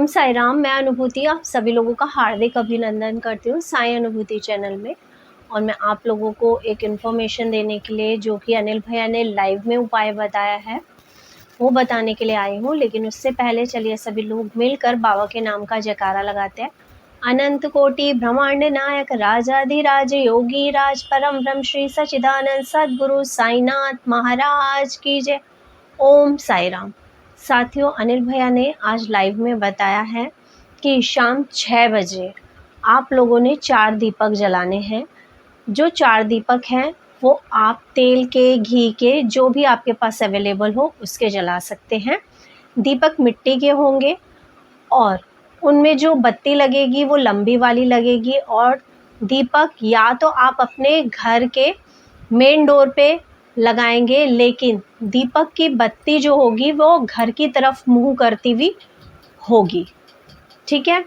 ओम साई राम। मैं अनुभूति आप सभी लोगों का हार्दिक अभिनंदन करती हूँ साई अनुभूति चैनल में। और मैं आप लोगों को एक इन्फॉर्मेशन देने के लिए जो कि अनिल भैया ने लाइव में उपाय बताया है वो बताने के लिए आई हूँ। लेकिन उससे पहले चलिए सभी लोग मिलकर बाबा के नाम का जयकारा लगाते हैं। अनंत कोटि ब्रह्मांड नायक राजाधिराज योगी राज परम ब्रह्म श्री सच्चिदानंद सद्गुरु साईनाथ महाराज की जय। ओम साई राम। साथियों, अनिल भैया ने आज लाइव में बताया है कि शाम 6 बजे आप लोगों ने 4 दीपक जलाने हैं। जो 4 दीपक हैं वो आप तेल के, घी के, जो भी आपके पास अवेलेबल हो उसके जला सकते हैं। दीपक मिट्टी के होंगे और उनमें जो बत्ती लगेगी वो लंबी वाली लगेगी। और दीपक या तो आप अपने घर के मेन डोर पे लगाएंगे, लेकिन दीपक की बत्ती जो होगी वो घर की तरफ मुंह करती हुई होगी, ठीक है।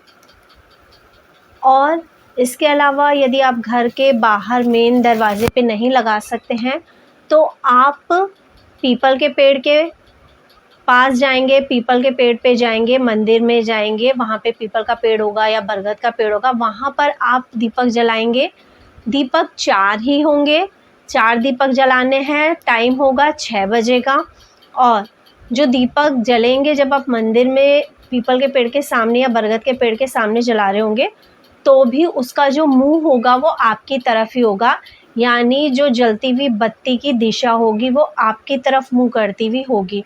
और इसके अलावा यदि आप घर के बाहर मेन दरवाजे पे नहीं लगा सकते हैं तो आप पीपल के पेड़ के पास जाएंगे, पीपल के पेड़ पे जाएंगे, मंदिर में जाएंगे, वहाँ पे पीपल का पेड़ होगा या बरगद का पेड़ होगा, वहाँ पर आप दीपक जलाएंगे। दीपक 4 ही होंगे, 4 दीपक जलाने हैं। टाइम होगा 6 बजे का। और जो दीपक जलेंगे जब आप मंदिर में पीपल के पेड़ के सामने या बरगद के पेड़ के सामने जला रहे होंगे तो भी उसका जो मुंह होगा वो आपकी तरफ ही होगा, यानी जो जलती हुई बत्ती की दिशा होगी वो आपकी तरफ मुंह करती हुई होगी।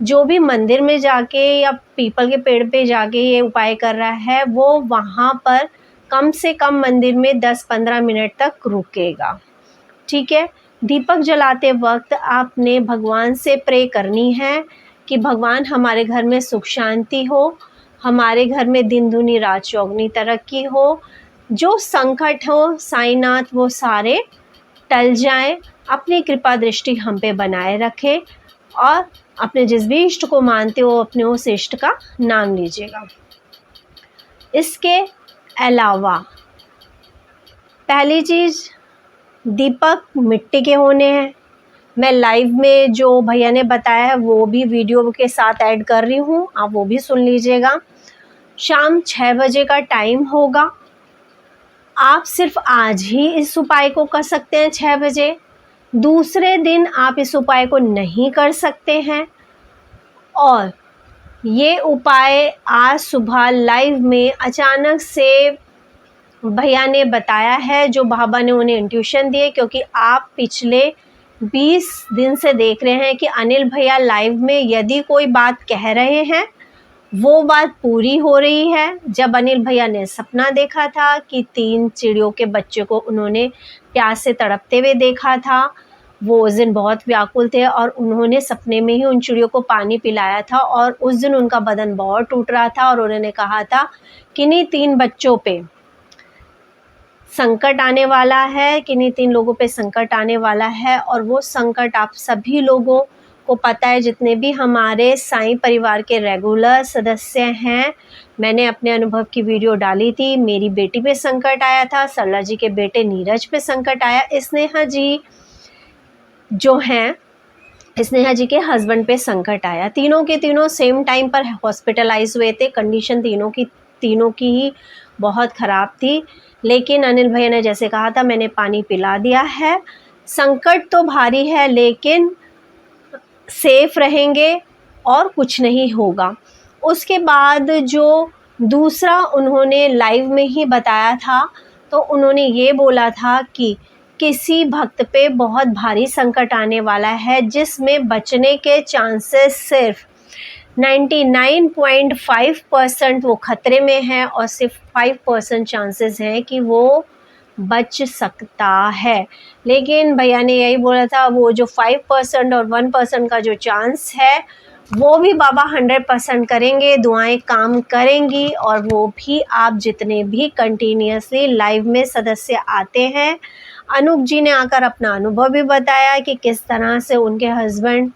जो भी मंदिर में जाके या पीपल के पेड़ पे जाके ये उपाय कर रहा है वो वहाँ पर कम से कम मंदिर में 10-15 मिनट तक रुकेगा, ठीक है। दीपक जलाते वक्त आपने भगवान से प्रे करनी है कि भगवान हमारे घर में सुख शांति हो, हमारे घर में दिन दूनी रात चौगनी तरक्की हो, जो संकट हो साईनाथ वो सारे टल जाएं, अपनी कृपा दृष्टि हम पे बनाए रखें और अपने जिस भी इष्ट को मानते हो अपने उस इष्ट का नाम लीजिएगा। इसके अलावा पहली चीज़, दीपक मिट्टी के होने हैं। मैं लाइव में जो भैया ने बताया है वो भी वीडियो के साथ ऐड कर रही हूँ, आप वो भी सुन लीजिएगा। शाम 6 बजे का टाइम होगा। आप सिर्फ आज ही इस उपाय को कर सकते हैं 6 बजे, दूसरे दिन आप इस उपाय को नहीं कर सकते हैं। और ये उपाय आज सुबह लाइव में अचानक से भैया ने बताया है, जो बाबा ने उन्हें इंट्यूशन दिए, क्योंकि आप पिछले 20 दिन से देख रहे हैं कि अनिल भैया लाइव में यदि कोई बात कह रहे हैं वो बात पूरी हो रही है। जब अनिल भैया ने सपना देखा था कि 3 चिड़ियों के बच्चे को उन्होंने प्यास से तड़पते हुए देखा था, वो उस दिन बहुत व्याकुल थे और उन्होंने सपने में ही उन चिड़ियों को पानी पिलाया था। और उस दिन उनका बदन बहुत टूट रहा था और उन्होंने कहा था कि किन्हीं 3 बच्चों पे संकट आने वाला है, किन्हीं 3 लोगों पे संकट आने वाला है। और वो संकट आप सभी लोगों को पता है, जितने भी हमारे साईं परिवार के रेगुलर सदस्य हैं। मैंने अपने अनुभव की वीडियो डाली थी। मेरी बेटी पे संकट आया था, सरला जी के बेटे नीरज पे संकट आया, स्नेहा जी जो हैं, स्नेहा जी के हस्बैंड पे संकट आया। तीनों के तीनों सेम टाइम पर हॉस्पिटलाइज हुए थे। कंडीशन तीनों की ही बहुत ख़राब थी। लेकिन अनिल भैया ने जैसे कहा था, मैंने पानी पिला दिया है। संकट तो भारी है लेकिन सेफ रहेंगे और कुछ नहीं होगा। उसके बाद जो दूसरा उन्होंने लाइव में ही बताया था, तो उन्होंने ये बोला था कि किसी भक्त पे बहुत भारी संकट आने वाला है जिसमें बचने के चांसेस सिर्फ 99.5% वो खतरे में है और सिर्फ 5% चांसेस हैं कि वो बच सकता है। लेकिन भैया ने यही बोला था, वो जो 5% और 1% का जो चांस है वो भी बाबा 100% करेंगे, दुआएं काम करेंगी। और वो भी आप जितने भी कंटिन्यूसली लाइव में सदस्य आते हैं, अनूप जी ने आकर अपना अनुभव भी बताया कि किस तरह से उनके हस्बैंड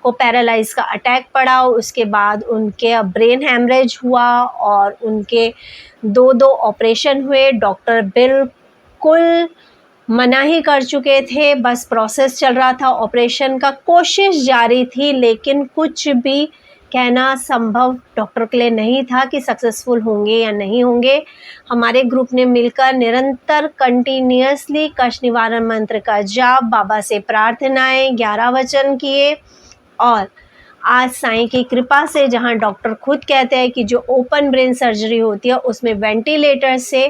को पैरालाइज का अटैक पड़ा, उसके बाद उनके ब्रेन हैमरेज हुआ और उनके 2 ऑपरेशन हुए। डॉक्टर बिल्कुल मना ही कर चुके थे, बस प्रोसेस चल रहा था ऑपरेशन का, कोशिश जारी थी लेकिन कुछ भी कहना संभव डॉक्टर के लिए नहीं था कि सक्सेसफुल होंगे या नहीं होंगे। हमारे ग्रुप ने मिलकर निरंतर कंटिन्यूअसली कष्ट निवारण मंत्र का जाप, बाबा से प्रार्थनाएं, 11 वचन किए और आज साईं की कृपा से जहां डॉक्टर खुद कहते हैं कि जो ओपन ब्रेन सर्जरी होती है उसमें वेंटिलेटर से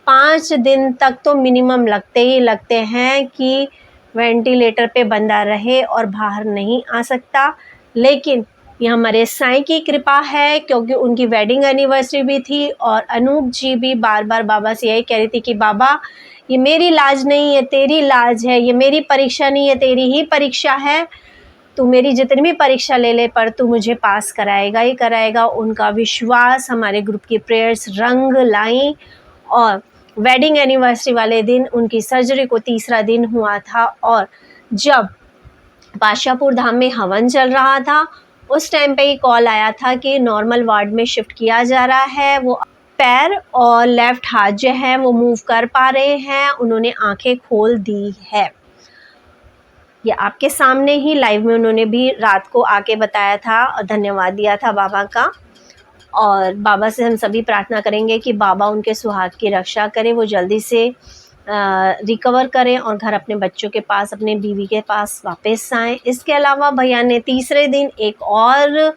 5 दिन तक तो मिनिमम लगते ही लगते हैं कि वेंटिलेटर पे बंदा रहे और बाहर नहीं आ सकता। लेकिन ये हमारे साईं की कृपा है, क्योंकि उनकी वेडिंग एनिवर्सरी भी थी और अनूप जी भी बार बार बाबा से यही कह रही थी कि बाबा ये मेरी लाज नहीं है, तेरी लाज है, ये मेरी परीक्षा नहीं है, तेरी ही परीक्षा है, तू मेरी जितनी भी परीक्षा ले ले पर तू मुझे पास कराएगा ही कराएगा। उनका विश्वास, हमारे ग्रुप की प्रेयर्स रंग लाई और वेडिंग एनिवर्सरी वाले दिन उनकी सर्जरी को 3रा दिन हुआ था और जब बादशाहपुर धाम में हवन चल रहा था उस टाइम पे ही कॉल आया था कि नॉर्मल वार्ड में शिफ्ट किया जा रहा है। वो पैर और लेफ्ट हाथ जो है वो मूव कर पा रहे हैं, उन्होंने आंखें खोल दी है। ये आपके सामने ही लाइव में उन्होंने भी रात को आके बताया था और धन्यवाद दिया था बाबा का। और बाबा से हम सभी प्रार्थना करेंगे कि बाबा उनके सुहाग की रक्षा करें, वो जल्दी से रिकवर करें और घर अपने बच्चों के पास, अपने बीवी के पास वापस आएँ। इसके अलावा भैया ने 3रे दिन एक और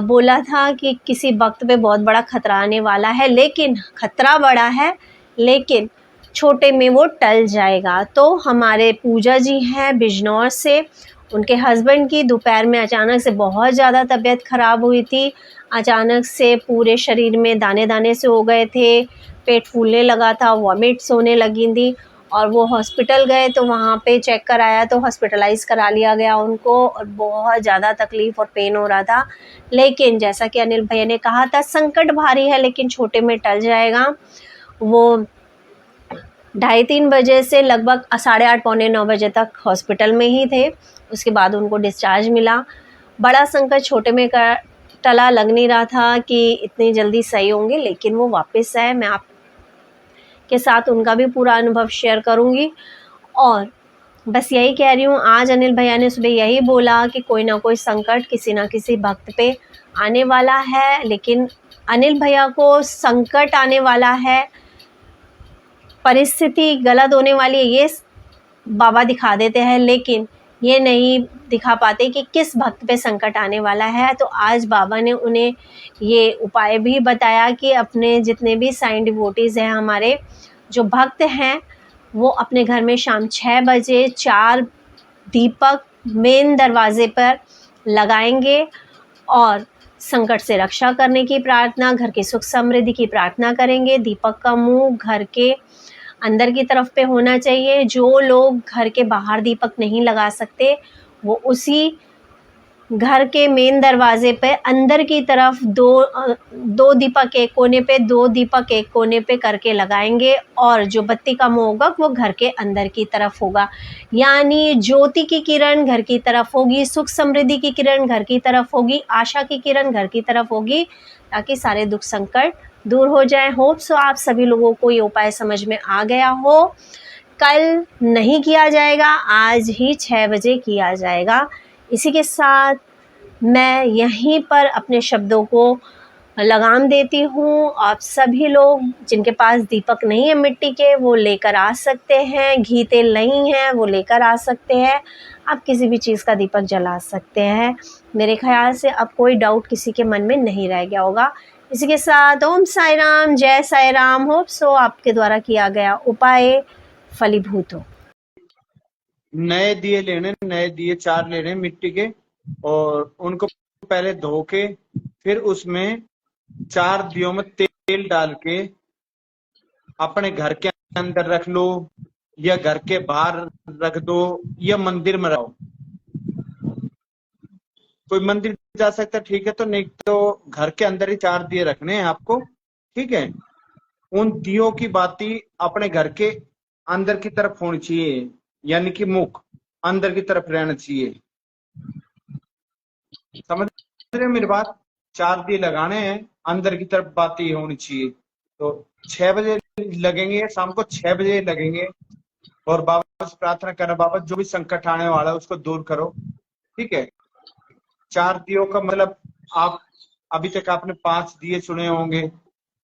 बोला था कि किसी वक्त पे बहुत बड़ा खतरा आने वाला है, लेकिन खतरा बड़ा है लेकिन छोटे में वो टल जाएगा। तो हमारे पूजा जी हैं बिजनौर से, उनके हस्बैंड की दोपहर में अचानक से बहुत ज़्यादा तबीयत ख़राब हुई थी। अचानक से पूरे शरीर में दाने दाने से हो गए थे, पेट फूलने लगा था, वॉमिट्स होने लगी थी और वो हॉस्पिटल गए तो वहाँ पे चेक कराया तो हॉस्पिटलाइज़ करा लिया गया उनको और बहुत ज़्यादा तकलीफ़ और पेन हो रहा था। लेकिन जैसा कि अनिल भैया ने कहा था, संकट भारी है लेकिन छोटे में टल जाएगा। वो 2:30-3 बजे से लगभग 8:30 पौने 9 बजे तक हॉस्पिटल में ही थे। उसके बाद उनको डिस्चार्ज मिला। बड़ा संकट छोटे में टला, लग नहीं रहा था कि इतनी जल्दी सही होंगे, लेकिन वो वापस आए। मैं आपके साथ उनका भी पूरा अनुभव शेयर करूँगी और बस यही कह रही हूँ। आज अनिल भैया ने सुबह यही बोला कि कोई ना कोई संकट किसी ना किसी भक्त पे आने वाला है, लेकिन अनिल भैया को संकट आने वाला है, परिस्थिति गलत होने वाली है, ये बाबा दिखा देते हैं, लेकिन ये नहीं दिखा पाते कि किस भक्त पे संकट आने वाला है। तो आज बाबा ने उन्हें ये उपाय भी बताया कि अपने जितने भी साईं डिवोटीज़ हैं, हमारे जो भक्त हैं, वो अपने घर में शाम 6 बजे 4 दीपक मेन दरवाजे पर लगाएंगे और संकट से रक्षा करने की प्रार्थना, घर की सुख समृद्धि की प्रार्थना करेंगे। दीपक का मुंह घर के अंदर की तरफ पे होना चाहिए। जो लोग घर के बाहर दीपक नहीं लगा सकते वो उसी घर के मेन दरवाजे पे अंदर की तरफ दो दीपक एक कोने पे, 2 दीपक एक कोने पे करके लगाएंगे और जो बत्ती का मुंह होगा वो घर के अंदर की तरफ होगा। यानी ज्योति की किरण घर की तरफ होगी, सुख समृद्धि की किरण घर की तरफ होगी, आशा की किरण घर की तरफ होगी, ताकि सारे दुख संकट दूर हो जाए। होप सो आप सभी लोगों को ये उपाय समझ में आ गया हो। कल नहीं किया जाएगा, आज ही 6 बजे किया जाएगा। इसी के साथ मैं यहीं पर अपने शब्दों को लगाम देती हूँ। आप सभी लोग जिनके पास दीपक नहीं है मिट्टी के, वो लेकर आ सकते हैं। घी तेल नहीं है, वो लेकर आ सकते हैं। आप किसी भी चीज़ का दीपक जला सकते हैं। मेरे ख्याल से अब कोई डाउट किसी के मन में नहीं रह गया होगा। इसी के साथ ओम साई राम, जय साई राम। होप सो आपके द्वारा किया गया उपाय फलीभूत हो। नए दिए लेने, नए दिए 4 लेने मिट्टी के और उनको पहले धो के फिर उसमें 4 दियों में तेल डाल के अपने घर के अंदर रख लो या घर के बाहर रख दो या मंदिर में रहो। कोई मंदिर जा सकता है, ठीक है, तो नहीं तो घर के अंदर ही 4 दिए रखने हैं आपको, ठीक है। उन दियों की बाती अपने घर के अंदर की तरफ होनी चाहिए, यानी कि मुख अंदर की तरफ रहना चाहिए। समझ रहे हो मेरी बात? 4 दिए लगाने हैं, अंदर की तरफ बाती होनी चाहिए। तो 6 बजे लगेंगे, शाम को 6 बजे लगेंगे और बाबा से प्रार्थना करना, बाबा जो भी संकट आने वाला है उसको दूर करो, ठीक है। 4 दियों का मतलब आप अभी तक आपने 5 दिए सुने होंगे,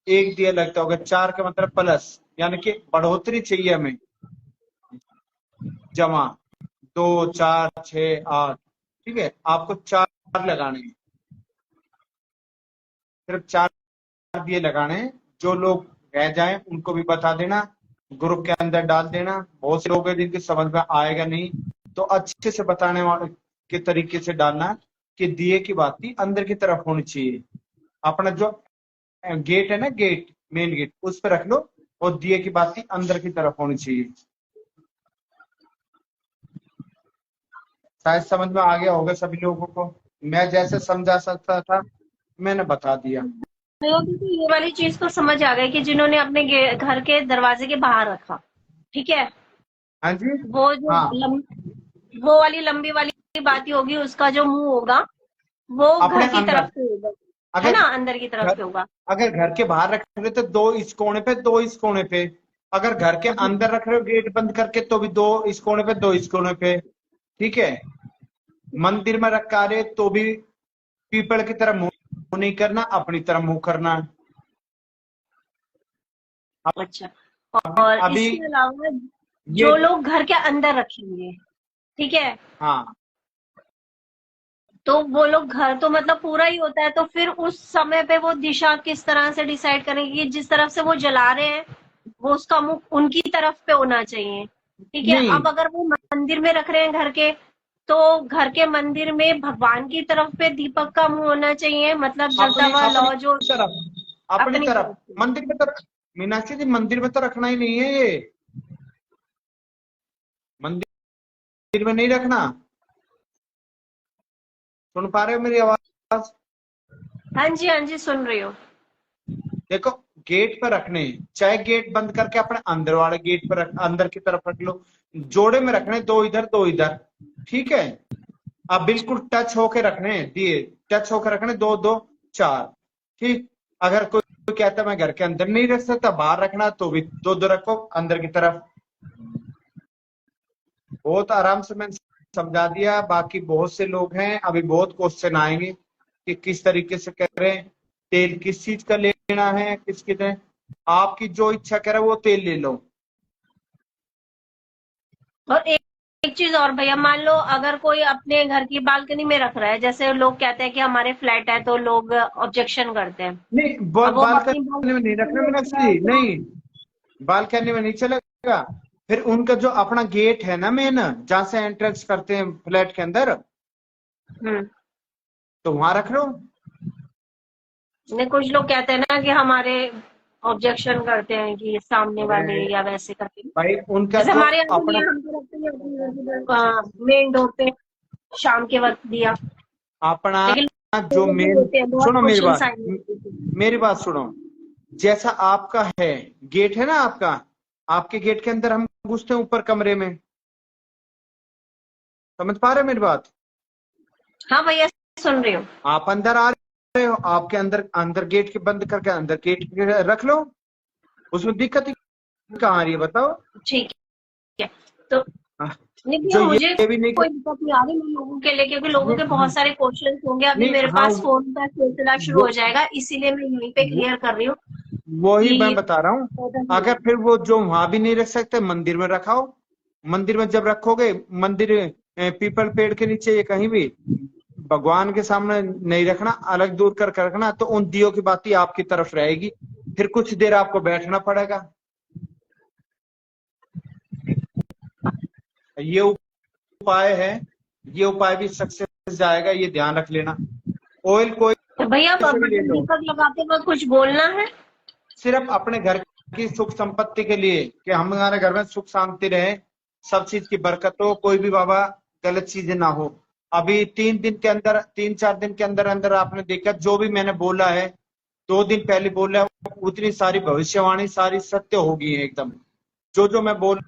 एक दिया लगता होगा, 4 का मतलब प्लस, यानी कि बढ़ोतरी चाहिए हमें, जमा 2 4 6 8। ठीक है, आपको 4 लगाने हैं, सिर्फ 4 दिए लगाने हैं। जो लोग रह जाएं उनको भी बता देना, ग्रुप के अंदर डाल देना। बहुत से लोग हैं जिनकी समझ में आएगा नहीं, तो अच्छे से बताने वाले के तरीके से डालना कि दिए की बाती अंदर की तरफ होनी चाहिए। अपना जो गेट है ना, गेट, मेन गेट, उस पर रख लो, और दिए की बाती अंदर की तरफ होनी चाहिए। शायद समझ में आ गया होगा सभी लोगों को। मैं जैसे समझा सकता था मैंने बता दिया। लोगों को ये वाली चीज तो समझ आ गई कि जिन्होंने अपने घर के दरवाजे के बाहर रखा, ठीक है, हाँ जी। वो जो हाँ, वो वाली लंबी वाली बात ही होगी, उसका जो मुंह होगा वो अपने घर की अंदर, तरफ से होगा, है अगर ना, अंदर की तरफ घर से होगा। अगर घर के बाहर रख रहे हो तो 2 इस कोने पे, 2 इस कोने पे। अगर घर के अंदर रख रहे हो गेट बंद करके तो भी 2 इस कोने पे, 2 इस कोने पे। ठीक है, मंदिर में रख रहे तो भी पीपल की तरफ मुंह नहीं करना, अपनी तरफ मुंह करना। अच्छा, अभी और अभी इसके अलावा ये, जो लोग घर के अंदर रखेंगे, ठीक है, हाँ, तो वो लोग घर तो मतलब पूरा ही होता है, तो फिर उस समय पे वो दिशा किस तरह से डिसाइड करेंगे कि जिस तरफ से वो जला रहे हैं वो उसका मुख उनकी तरफ पे होना चाहिए। ठीक है, नहीं, अब अगर वो मंदिर में रख रहे हैं घर के, तो घर के मंदिर में भगवान की तरफ पे दीपक का मुंह होना चाहिए, मतलब अपनी जगदम्बा अपनी लौ जो तरफ, अपनी अपनी तरफ। तरफ से। मंदिर में तो, मीनाक्षी जी, मंदिर में तो रखना ही नहीं है ये, मंदिर में नहीं रखना। सुन पा रहे हो मेरी आवाज? हाँ जी, हाँ जी, सुन रही हूँ। देखो, गेट पर रखने हैं, चाहे गेट बंद करके अपने अंदर वाले गेट पर अंदर की तरफ रख लो। जोड़े में रखने, 2 इधर 2 इधर। ठीक है, अब बिल्कुल टच होके रखने हैं दिए, टच होकर रखने, 2 2 4। ठीक, अगर कोई कहता है मैं घर के अंदर नहीं रख सकता, बाहर रखना, तो भी 2 2 रखो अंदर की तरफ। बहुत आराम से मैंने समझा दिया। बाकी बहुत से लोग हैं, अभी बहुत क्वेश्चन आएंगे कि किस तरीके से करें, तेल किस चीज का लेना है, किसकी तरह। आपकी जो इच्छा करे वो तेल ले लो। और एक चीज और भैया, मान लो अगर कोई अपने घर की बालकनी में रख रहा है, जैसे लोग कहते हैं कि हमारे फ्लैट है, तो लोग ऑब्जेक्शन करते हैं। नहीं, अब वो अपनी बालकनी में नहीं बालकनी रखना में रख मीनाक्षी रहा है जी, तो नहीं, बालकनी में नहीं चलेगा। फिर उनका जो अपना गेट है ना मेन, जहां से एंट्रेंस करते हैं फ्लैट के अंदर, हम्म, तो वहां रख लो। नहीं, कुछ लोग कहते हैं ना कि हमारे ऑब्जेक्शन करते हैं कि सामने वाले अरे या वैसे करके। भाई, उनका जैसे जो हमारे यहाँ भी अपना, है, हम तो रखते हैं मेन डोर पे शाम के वक्त दिया, अपना लेकिन जो लोग भी मेन, होते हैं, बहुत सुनो मेरी क्वेश्चन बात, आएंगे। मेरी बात सुनो। जैसा आपका है गेट है ना आपका, आपके गेट के अंदर हम घुसते हैं ऊपर कमरे में, समझ पा रहे हो मेरी बात? हाँ भैया, सुन रही हूँ। आप अंदर आ रहे हो, आपके अंदर, अंदर गेट के बंद करके अंदर गेट के रख लो, उसमें दिक्कत ही कहाँ आ रही है बताओ? ठीक है, तो हाँ, नहीं भैया, जो मुझे ये भी नहीं कोई दिक्कत नहीं आ रही मैं लोगों के लिए, क्योंकि लोगों के हाँ, बहुत सारे क्वेश्चन होंगे। अभी नहीं, मेरे हाँ, पास फोन का सिलसिला शुरू वो हो जाएगा, इसीलिए मैं यहीं पे वो क्लियर कर रही हूँ वही मैं कि बता रहा हूँ। अगर फिर वो जो वहां भी नहीं रख सकते, मंदिर में रखाओ। मंदिर में जब रखोगे, मंदिर पीपल पेड़ के नीचे या कहीं भी, भगवान के सामने नहीं रखना, अलग दूर कर रखना, तो उन दियों की बाती आपकी तरफ रहेगी। फिर कुछ देर आपको बैठना पड़ेगा। ये उपाय है, ये उपाय भी सक्सेस जाएगा, ये ध्यान रख लेना। ऑयल कोई तो भैया से भी ले बटन लो, दीपक लगाते वक्त कुछ बोलना है। सिर्फ अपने घर की सुख संपत्ति के लिए, कि हमारे घर में सुख शांति रहे, सब चीज की बरकत हो, कोई भी बाबा गलत चीजें ना हो। अभी 3 दिन के अंदर, 3 4 दिन के अंदर अंदर आपने देखा, जो भी मैंने बोला है 2 दिन पहले बोला है, उतनी सारी भविष्यवाणी सारी सत्य होगी एकदम। जो जो मैं बोल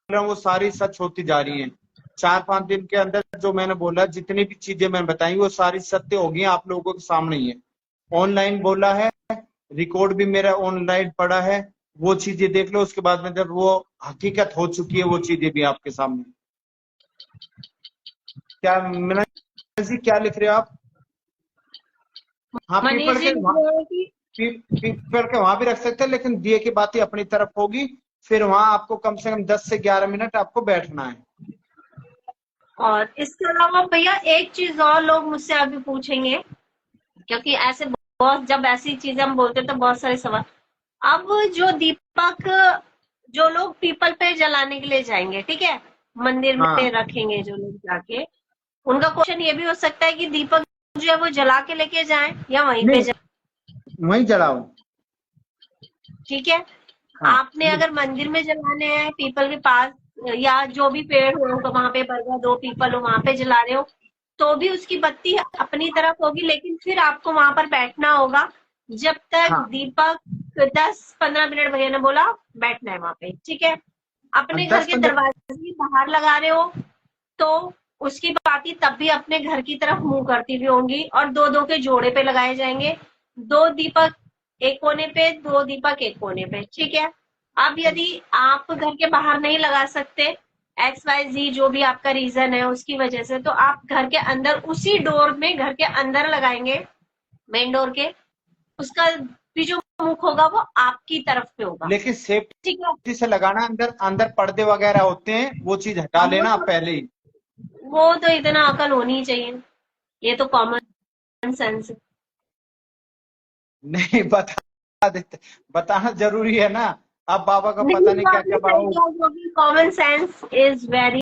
रहा हूँ वो सारी सच होती जा रही है। 4 5 दिन के अंदर जो मैंने बोला, जितनी भी चीजें मैंने बताई, वो सारी सत्य होगी, आप लोगों के सामने ही है। ऑनलाइन बोला है, रिकॉर्ड भी मेरा ऑनलाइन पड़ा है, वो चीजें देख लो। उसके बाद में जब वो हकीकत हो चुकी है, वो चीजें भी आपके सामने। क्या मीना जी, क्या लिख रहे हो आप? हाँ, मनीष जी लिख रहे हैं कि पीपल के वहां भी रख सकते हैं, लेकिन दिए की बाती अपनी तरफ होगी। फिर वहां आपको कम से कम 10 से 11 मिनट आपको बैठना है। और इसके अलावा भैया एक चीज और लोग मुझसे अभी पूछेंगे, क्योंकि ऐसे बहुत, जब ऐसी चीजें हम बोलते हैं तो बहुत सारे सवाल। अब जो दीपक, जो लोग पीपल पे जलाने के लिए जाएंगे, ठीक है, मंदिर में हाँ, रखेंगे जो लोग जाके, उनका क्वेश्चन ये भी हो सकता है कि दीपक जो है वो जला के लेके जाएं या वहीं पे नहीं, वहीं जलाओ। ठीक है। हाँ, आपने अगर मंदिर में जलाने हैं पीपल के पास, या जो भी पेड़ हो तो वहां पे बरगद हो, पीपल हो, वहां पे जला रहे हो, तो भी उसकी बत्ती अपनी तरफ होगी, लेकिन फिर आपको वहां पर बैठना होगा जब तक हाँ, दीपक 10-15 मिनट भैया ने बोला बैठना है वहां पे, ठीक है। अपने घर दस के पंद्रह दरवाजे के बाहर लगा रहे हो तो उसकी बाती तब भी अपने घर की तरफ मुंह करती हुई होंगी, और दो दो के जोड़े पे लगाए जाएंगे। दो दीपक एक कोने पे, दो दीपक एक कोने पे, ठीक है। अब यदि आप घर के बाहर नहीं लगा सकते, XYZ जो भी आपका रीजन है उसकी वजह से, तो आप घर के अंदर उसी डोर में घर के अंदर लगाएंगे, मेन डोर के। उसका भी जो मुख होगा वो आपकी तरफ पे होगा, लेकिन ठीक है। सेफ्टी से लगाना, अंदर अंदर पर्दे वगैरह होते हैं, वो चीज हटा वो लेना आप तो पहले ही। वो तो इतना अकल होनी ही चाहिए, ये तो कॉमन सेंस। नहीं, बता देते, बताना जरूरी है ना। अब बाबा का नहीं, पता नहीं तो क्या आपने क्या सही बाबा। कहा, कॉमन सेंस इज वेरी